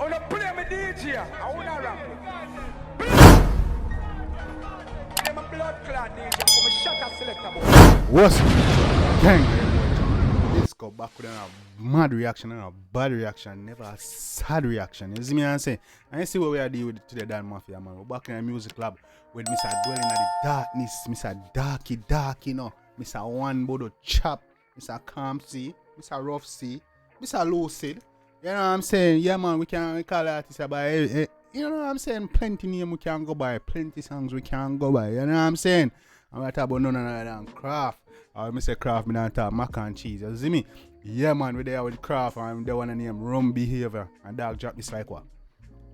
wanna play me DJ, I wanna rap it. Play my blood clot DJ, come a shot a selector boy. What's gang? This go back with a mad reaction and a bad reaction, never a sad reaction. You see me and say, and you see what we are dealing with today, Dan Mafia, man. We're back in a music club with Mr. Dwelling at the darkness, Mr. Darky, you know, Mr. One Bodo Chop, Mr. Calm C, Mr. Rough C, Mr. Lucid. You know what I'm saying? Yeah, man, we can call artists by, you know what I'm saying? Plenty name we can go by, plenty songs we can go by. You know what I'm saying? I'm going to talk about none other than Kraff. Or I say Kraff, I don't talk mac and cheese. You see me? Yeah, man, we're there with Kraff and they want to name Rum Behavior. And dog drop this like what?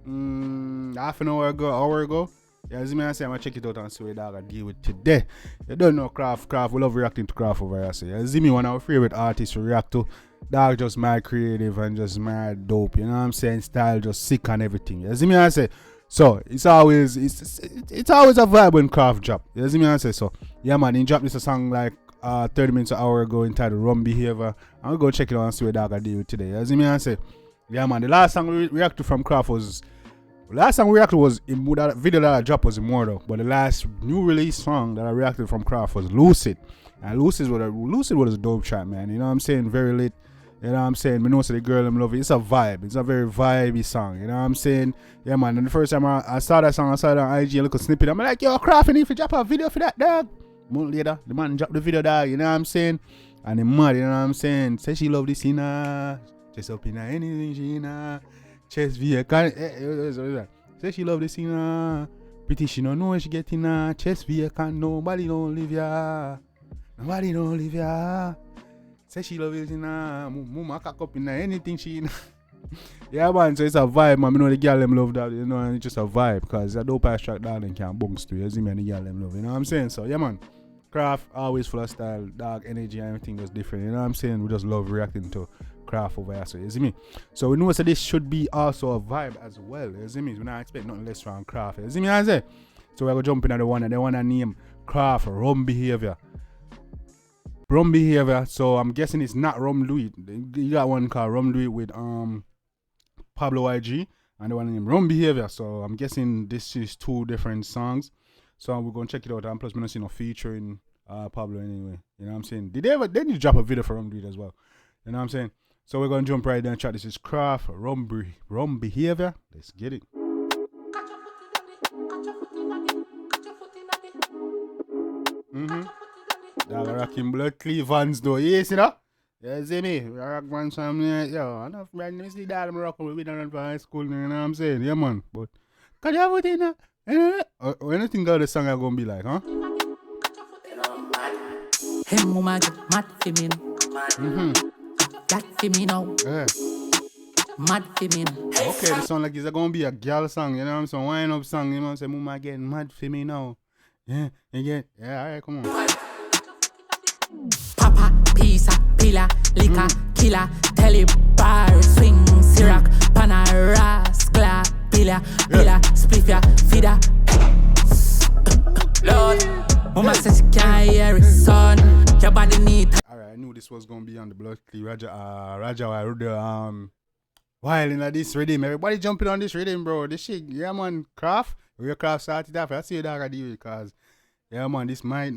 Half an hour ago. Yeah, you see me? I say I'm going to check it out and see what dog I deal with today. You don't know Kraff. We love reacting to Kraff over here. So you see me? One of our favorite artists we react to. Dog just mad creative and just mad dope. You know what I'm saying? Style just sick and everything. You see me? I say. So it's always a vibe when Kraff drop. You see me? I say so. Yeah, man, he dropped this a song like 30 minutes an hour ago entitled Rum Behavior. I'm gonna go check it out and see what dog I deal with today. You see me? I say, yeah, man, the last song we reacted from Kraff was in that video that I dropped was Immortal, but the last new release song that I reacted from Kraff was Lucid. And Lucid was a dope track, man. You know what I'm saying? Very lit. You know what I'm saying? Me know the girl I'm loving. It's a vibe. It's a very vibey song. You know what I'm saying? Yeah, man. And the first time I saw that song, I saw it on IG, a little snippet. I'm like, yo, Kraff, if you drop a video for that, dog. Month later, the man dropped the video, dog. You know what I'm saying? And the mad, you know what I'm saying? Say she love this in her. Chest up in her, anything she in her. Chest via. Say she love this in her. Pretty she don't know where she get in her. Chest via, can nobody don't live ya. Nobody don't live ya. Say she love it in her, mama cock up in her, anything she in. Yeah, man, so it's a vibe, man. You know the girl them love that, you know, and it's just a vibe, because a dope ass track darling can bounce to, you see me, and the girl them love, you know what I'm saying? So, yeah, man, Kraff, always full of style, dark energy, and everything was different, you know what I'm saying? We just love reacting to Kraff over here, so, you see me? So, we know that this should be also a vibe as well, you see me? We don't expect nothing less from Kraff, you see me, I say? So, we're going to jump in at the one, and they want to name Kraff Rum Behavior. Rum Behavior, so I'm guessing it's not Rum Do It. You got one called Rum Do It with Pablo YG, and the one named Rum Behavior. So I'm guessing this is two different songs. So we're gonna check it out. And plus, we're not seeing no featuring Pablo anyway. You know what I'm saying? Did you drop a video for Rum Do It as well? You know what I'm saying? So we're gonna jump right there and chat. This is Kraff Rum Behavior. Let's get it. Dog rocking blood cleavans though, yes, you know? You see me? We rock man something, yo, enough man, you see that I'm rocking with them from high school, you know what I'm saying? Yeah, man, but can you have it in there? Or anything about the song are gonna be like, huh? Hey, mama, mad for me now. That for me now. Yeah. Mad for me now. Okay, the song like it's gonna be a girl song, you know what I'm saying? Wind up song, you know what I'm saying? Mama getting mad for me now. Yeah, yeah, alright, come on. Papa, pizza, pillar, liquor, killer, telebar, swing, syrup, panaras, glass, pillar, spliffia, feeder. Lord, mama says she can't hear it, son. Your body need. Alright, I knew this was gonna be on the blood clear. Raja, while in this rhythm, everybody jumping on this rhythm, bro. This shit, yeah, man, Kraff. Where Kraff started off, I see you dog I deal with, because, yeah, man, this might.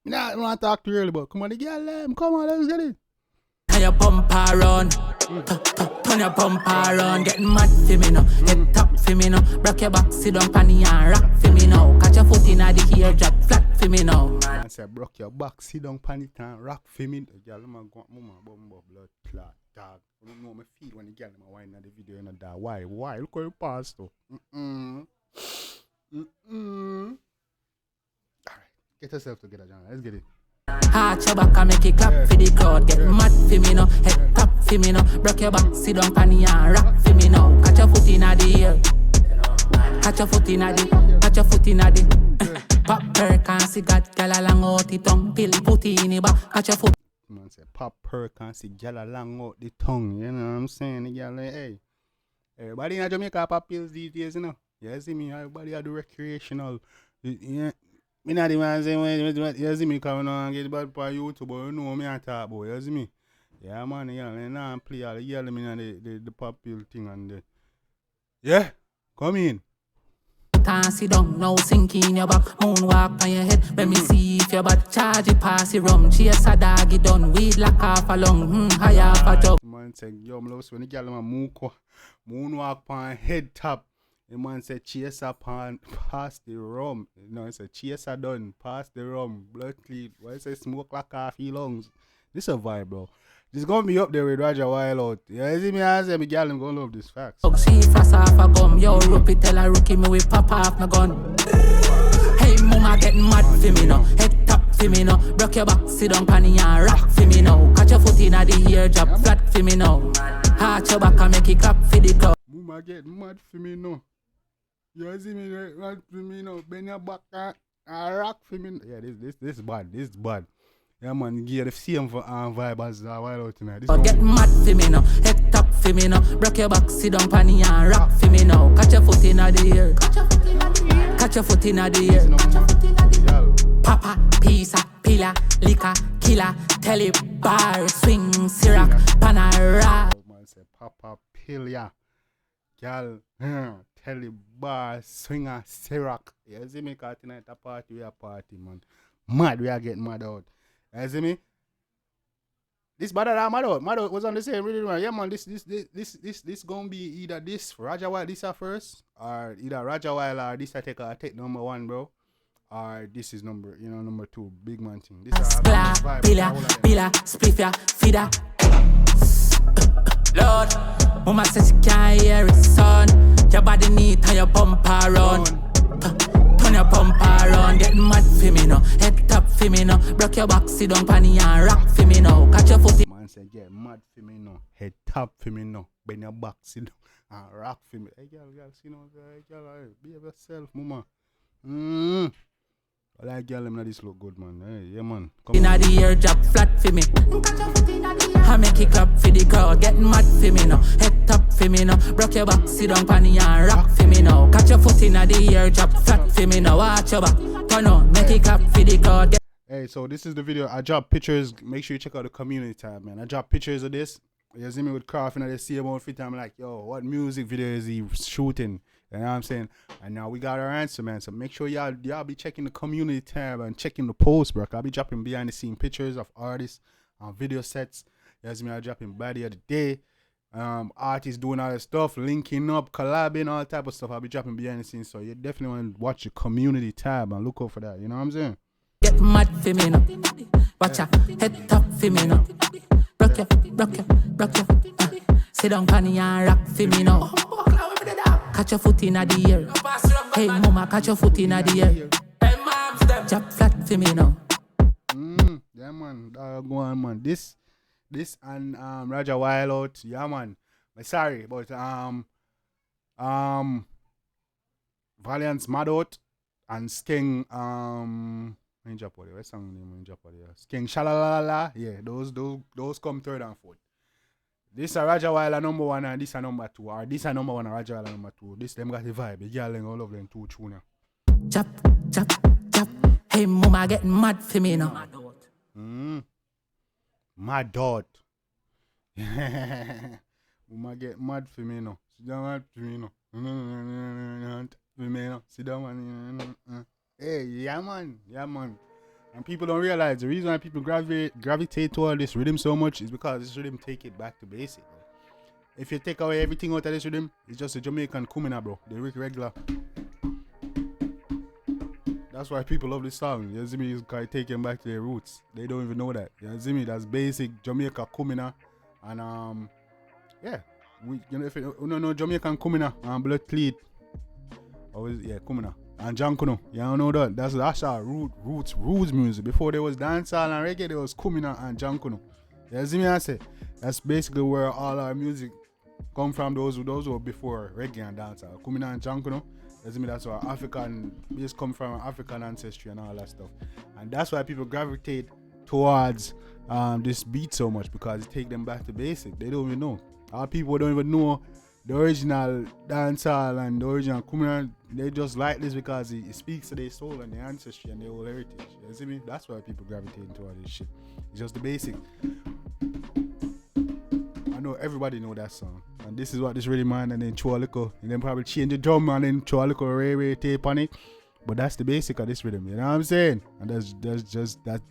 Nah, I don't want to talk too early, but come on, the girl, come on, let's get it. Turn your bumper on, turn your bumper on. Getting mad for me now, get top for me now. Break your back, sit down, panny and rock for me now. Catch your foot in the heel, drop flat for me now. I said, broke your back, sit down, panny and rock for me. The girl, I'm going to blood clot, dog. I don't know how I feel when the girl is whining at the video and that. Why? Look how you pass, though. Get yourself together, John. Let's get it. Heart your back and make it clap for the crowd. Get mad for me now, head tap for me now. Break your back, sit down, panny and rock for me now. Catch your foot in the heel. Catch your foot in the. Pop perk and see God, gyal along out the tongue. Pill put in the back. Catch your foot. Man say pop perk and see gyal along out the tongue. You know what I'm saying? The gyal like, hey, everybody in Jamaica pop pills these days, you know. You see me? Everybody do recreational. Yeah. Me not even saying, you see me coming on and get bad for YouTube, but you know me I talk about, you see me? Yeah, man, yeah, and now play all the yellow me and the pop pill thing and the Yeah, come in. Sit down, now sink in your back, moonwalk on your head. When me see if your bad charge it pass it rum. Chase a dog it done, weed like half a lung, high half a jug. Man say, yo, me love when the girl moonwalk on head top. The man say, chase up on pass the rum. You know, it's a chase a done, pass the rum, blood clean. Why say smoke like half he lungs? This a vibe, bro. This gonna be up there with Roger Wild out. Yeah, you see me I say, me girl, I'm gonna love this facts. See fast off a gum, yo, rookie tell a rookie me we pop off my gun. Hey, mama get mad for me now, head top for me now. Broke your back, sit down panny and rock for me now. Catch your foot in the ear, drop flat for me now. Arch your back and make it clap for the crowd. Mama get mad for me now. You see me mad for me now. Bend your back and rock for me. Yeah, this is bad. This is bad. Yeah, man, give the same vibe as Wild out tonight. Get mad for me now, head top for me now. Broke your back, sit down panny and rock for me now. Catch your foot in the ear. Catch your foot in the ear. Papa, pizza, pillar, liquor, killer, telly, bar, swing, syrup, panara. Man say, Papa, pillar, girl, telly, bar, swinger, syrup. You see me, cause tonight a party, we a party, man. Mad, we are getting mad out. You see me? This bad that mad out was on the same really right. Yeah, man, this gonna be either this Raja Wild this first, or either Raja Wild or this I take number one, bro. Or this is number 2, big man thing. This is Bila, spliffia, feeder. Lord, mama says she can't hear it, son. Your body need and your bumper run. Turn your bumper run, get mad for me now. Head top for me now. Broke your back, sit down panny and rock for me now. Catch your foot. Man say get mad for me now. Head top for me now. Bend your back, sit down and rock for me. Hey girl, see no, hey girl, behave yourself, mama. I like girl, them this look good, man. Hey, yeah, man. Come in the ear, drop flat for me. I make it clap for the crowd. Get mad for me now. Head top for me now. Broke your back, sit down panny and rock for me now. Catch your foot in the ear, drop flat for me now. Watch your back. Turn on, make it clap for the crowd. Hey, so this is the video. I drop pictures. Make sure you check out the community tab, man. I drop pictures of this. You see me with Kraff and the same outfit. I'm like, yo, what music video is he shooting? You know what I'm saying? And now we got our answer, man. So make sure y'all be checking the community tab and checking the post, bro. I'll be dropping behind the scene pictures of artists and video sets. You see me, I dropping body of the day. Artists doing all that stuff, linking up, collabing, all type of stuff. I'll be dropping behind the scenes. So you definitely want to watch the community tab and look out for that. You know what I'm saying? Get mad for me now. Watch ya, head top for me now. Rock ya. Sit down panny and rock for me now. Catch your foot in the air. Hey mama, catch your foot in the air. Hey moms, them drop flat for me now. Yeah man, go on man. This and Raja Wild out. Yeah man. But sorry, but Valiant's Mad Out and Skeng in Jeopardy. What's song name in Jeopardy? Skeng Shalalala. Yeah, those come third and fourth. This a Raja Wild number 1 and this a number 2. Or this a number 1 and Raja Wild number 2. This them got the vibe. The girl all of them 2 tuner. Chop. Hey mama getting mad for me now. Mad out. Mama get mad for me now. Sit down mad for me now. Sit down man. Hey, yeah man. And people don't realize the reason why people gravitate toward this rhythm so much is because this rhythm take it back to basic, bro. If you take away everything out of this rhythm, it's just a Jamaican kumina, bro. The regular. That's why people love this song. You see me, it's kind of taking back to their roots. They don't even know that. You see me, that's basic Jamaica kumina. And yeah, if you don't know Jamaican kumina and blood cleat. Kumina. And Jankuno, you don't know that. That's our roots music. Before there was dancehall and reggae, there was Kumina and Jankuno. You see me I say? That's basically where all our music come from. Those were before reggae and dancehall. Kumina and Jankuno. You see me? That's where African music come from, African ancestry and all that stuff. And that's why people gravitate towards this beat so much, because it take them back to basic. They don't even know. Our people don't even know the original dancehall and the original Kumina. They just like this because it speaks to their soul and their ancestry and their whole heritage. You see me? That's why people gravitate toward this shit. It's just the basic. I know everybody know that song. And this is what this really man, and then throw a little, and then probably change the drum and then throw a little ray tape on it. But that's the basic of this rhythm, you know what I'm saying? And that's just that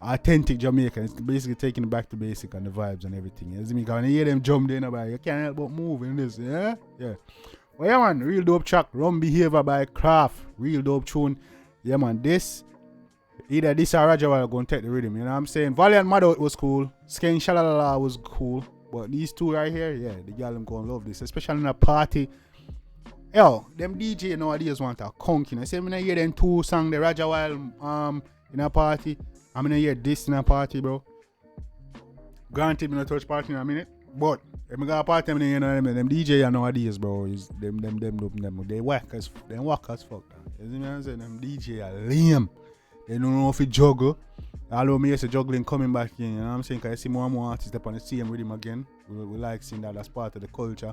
authentic Jamaican. It's basically taking it back to basic and the vibes and everything. You see me? Because when you hear them jump in, you can't help but move in this, yeah? Yeah. Well, yeah, man, real dope track. Rum Behavior by Kraff. Real dope tune. Yeah, man, either this or Roger are going to take the rhythm, you know what I'm saying? Valiant Mother was cool. Skin Shalala was cool. But these two right here, yeah, the girl them gonna love this. Especially in a party. Yo, them DJ nowadays want a conk, you know. Say, when I hear them two songs, the Roger while in a party, I'm gonna hear this in a party, bro. Granted, me no touch party in a minute, but if I got a party, you know, them DJ nowadays, bro, is them, they whack as fuck. You see me? I'm saying them DJ are lame. They don't know if it juggle. Although me say juggling coming back in, you know what I'm saying? Because I see more and more artists step on the same rhythm again. We like seeing that as part of the culture.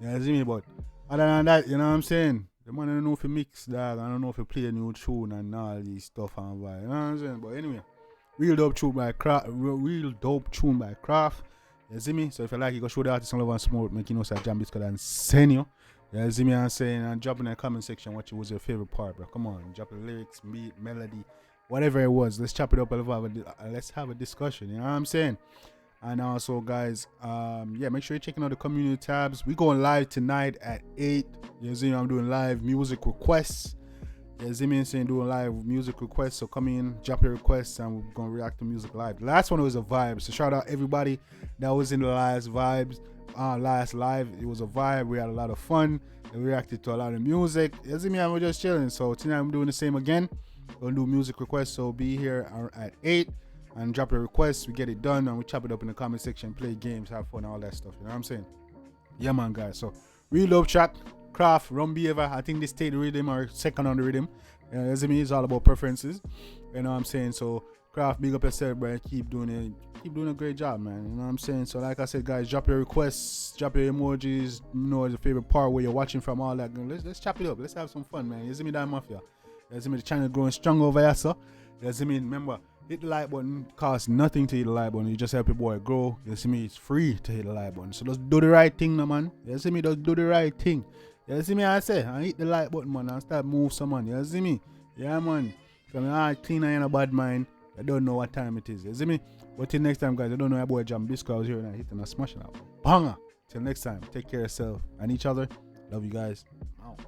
You know what I mean? But other than that, you know what I'm saying? The man don't know if he mix, dog. I don't know if he play a new tune and all these stuff and vibe. You know what I'm saying? But anyway, real dope tune by Kraff. You see me? So if you like, you go show the artist some love and support. Make you know say Jambisco and send you. You see me? I'm saying, and drop in the comment section what was your favorite part, bro. Come on, drop the lyrics, beat, melody, whatever it was. Let's chop it up and let's have a discussion. You know what I'm saying? And also, guys, yeah, make sure you're checking out the community tabs. We going live tonight at 8. You see me? I'm doing live music requests. You see me? I'm saying doing live music requests. So come in, drop your requests, and we're gonna react to music live. The last one was a vibe. So shout out everybody that was in the last vibes. Last live, it was a vibe. We had a lot of fun. We reacted to a lot of music. You see me? I'm just chilling. So tonight I'm doing the same again. We're gonna do music requests. So be here at 8 and drop your requests. We get it done and we chop it up in the comment section, play games, have fun, all that stuff. You know what I'm saying? Yeah, man, guys. So real dope track. Kraff, Rum Behavior. I think this take the rhythm or second on the rhythm. You see me? It's all about preferences. You know what I'm saying? So Kraff, big up yourself, bro. Keep doing a great job, man. You know what I'm saying? So like I said, guys, drop your requests, drop your emojis, you know, your favorite part where you're watching from, all that. Let's chop it up. Let's have some fun, man. You see me, that mafia? You see me, the channel growing strong over here, so. You see me, remember, hit the like button. Costs nothing to hit the like button. You just help your boy grow. You see me, it's free to hit the like button. So just do the right thing, no, man. You see me, just do the right thing. You see me, I say, and hit the like button, man, and start move some, man. You see me? Yeah, man. From your clean and a bad mind. I don't know what time it is. You see me? But till next time, guys, I don't know your boy Jambisco. I was here and I hit and I smashing out. Banger. Till next time, take care of yourself and each other. Love you guys. Out.